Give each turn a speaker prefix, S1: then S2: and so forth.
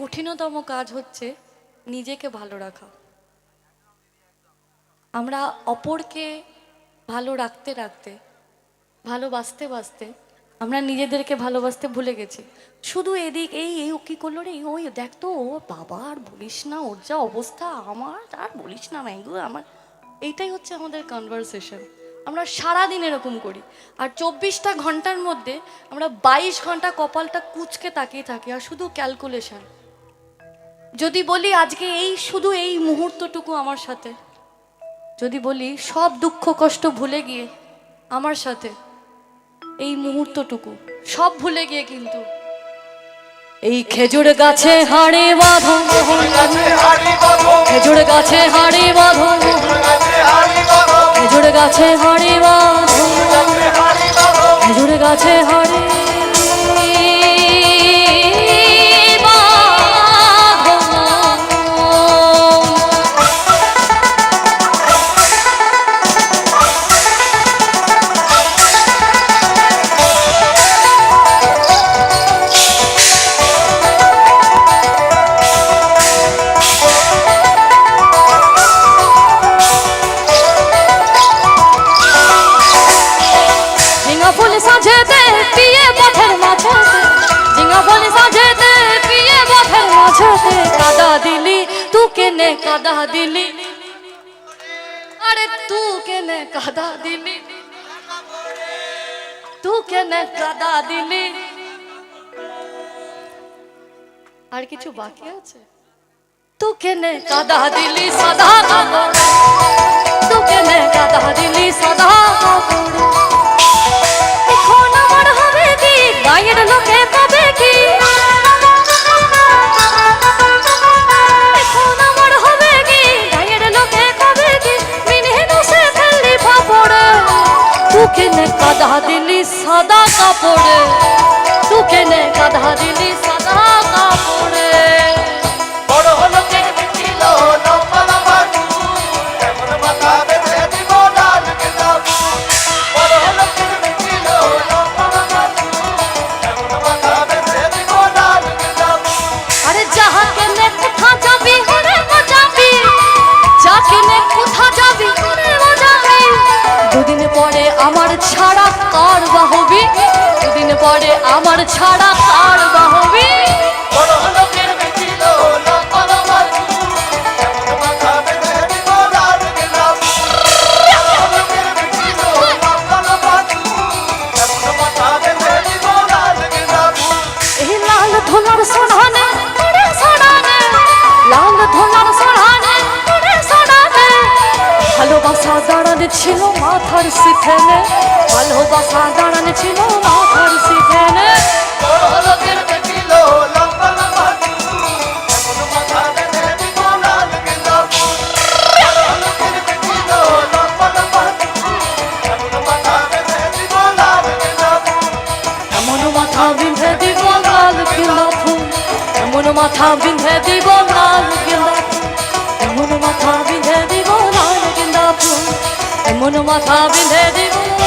S1: কঠিনতম কাজ হচ্ছে নিজেকে ভালো রাখা। আমরা অপরকে ভালো রাখতে রাখতে, ভালোবাসতে বাসতে আমরা নিজেদেরকে ভালোবাসতে ভুলে গেছি। শুধু এদিক এই ও কী করলো রে, ওই দেখ তো, ও বাবা আর বলিস না, ওর যা অবস্থা, আমার আর বলিস না ম্যাঙ্গো আমার। এইটাই হচ্ছে আমাদের কনভারসেশন। আমরা সারাদিন এরকম করি, আর 24টা ঘন্টার মধ্যে আমরা 22 ঘন্টা কপালটা কুঁচকে তাকিয়ে থাকি আর শুধু ক্যালকুলেশন। যদি বলি আজকে এই শুধু এই মুহূর্তটুকু আমার সাথে, যদি বলি সব দুঃখ কষ্ট ভুলে গিয়ে আমার সাথে এই মুহূর্তটুকু সব ভুলে গিয়ে, কিন্তু এই খেজুর গাছে হাড়ে বাঁধো, খেজুর গাছে হাড়ে বাঁধো, খেজুর গাছে হাড়ে বাঁধো, খেজুর গাছে হাড়ে কাদা দিলি, আরে তু কেনে কাদা দিলি, তু কেনে কাদা দিলি। আর কিছু বাকি আছে? তু কেনে কাদা দিলি সাদা কাপড়, তু কেনে কাদা দিলি সাদা কাপড়। এখন আমার হবে কি, গায়ের লোকে পাবে কি, কেনে কাদা দিলি সাদা কাপড়ে, তু কেনে কাদা দিলি সাদা কাপড়ে। বড় হলো কে ছিল লম্বা বাজু, এমন মাথা বেঁধে দিব লাল গোলাপ। বড় হলো কে ছিল লম্বা বাজু, এমন মাথা বেঁধে দিব লাল গোলাপ। আরে যাহা কেনে কোথা যাবি ওরে মজাবি, যা কেনে কোথা যাবি ওরে মজাবি। দুদিন পরে আমার ছাড়া কার বাহবি, দুদিন পরে আমার ছাড়া কার বাহবি। বড় লোকের ছিল লম্বা বাজু, এমন মাথা বেঁধে দিব লাল গোলাপ। বড় লোকের ছিল লম্বা বাজু, এমন মাথা বেঁধে দিব লাল গোলাপ। এই লাল ধোলার সোনানে ওরে সোনানে, লাল ধোলার সোনানে ওরে সোনানে। ভালোবাসা দাঁড়ানে ছিল মাথার সিথেনে, ভালোবাসা দাঁড়ানে ছিল মাথার সিথেনে। বড় লোকের ছিল লম্বা বাজু, এমন মাথা বেঁধে দিব লাল গোলাপ। বড় লোকের ছিল লম্বা বাজু, এমন মাথা বেঁধে দিব লাল গোলাপ। এমন মাথা বেঁধে দিব লাল গোলাপ, এমন মাথা বেঁধে দিব লাল গোলাপ, এমন মাথা বেঁধে দিব লাল গোলাপ, এমন মাথা বেঁধে দিব।